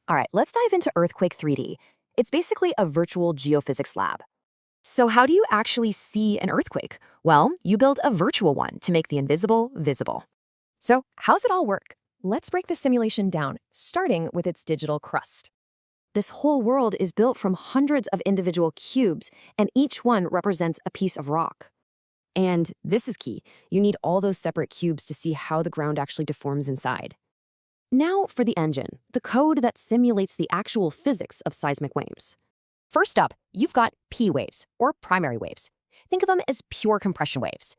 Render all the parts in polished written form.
All right, let's dive into Earthquake 3D. It's basically a virtual geophysics lab. So how do you actually see an earthquake? Well, you build a virtual one to make the invisible visible. So how does it all work? Let's break the simulation down, starting with its digital crust. This whole world is built from hundreds of individual cubes, and each one represents a piece of rock. And this is key. You need all those separate cubes to see how the ground actually deforms inside. Now for the engine, the code that simulates the actual physics of seismic waves. First up, you've got P waves, or primary waves. Think of them as pure compression waves.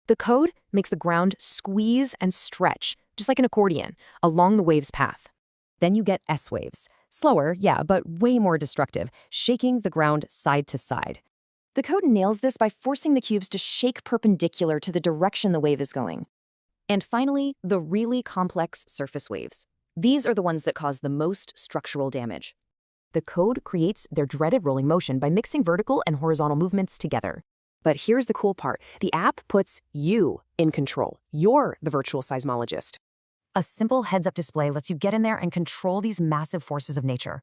The code makes the ground squeeze and stretch, just like an accordion, along the wave's path. Then you get S waves. Slower, yeah, but way more destructive, shaking the ground side to side. The code nails this by forcing the cubes to shake perpendicular to the direction the wave is going. And finally, the really complex surface waves. These are the ones that cause the most structural damage. The code creates their dreaded rolling motion by mixing vertical and horizontal movements together. But here's the cool part. The app puts you in control. You're the virtual seismologist. A simple heads-up display lets you get in there and control these massive forces of nature.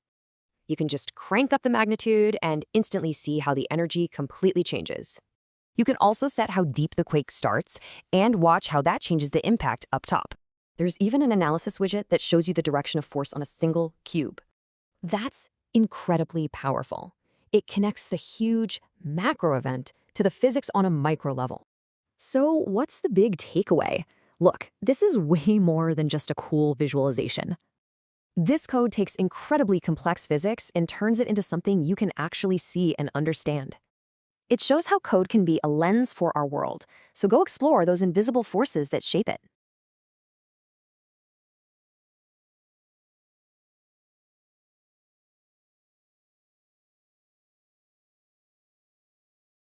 You can just crank up the magnitude and instantly see how the energy completely changes. You can also set how deep the quake starts and watch how that changes the impact up top. There's even an analysis widget that shows you the direction of force on a single cube. That's incredibly powerful. It connects the huge macro event to the physics on a micro level. So what's the big takeaway? Look, this is way more than just a cool visualization. This code takes incredibly complex physics and turns it into something you can actually see and understand. It shows how code can be a lens for our world, so go explore those invisible forces that shape it.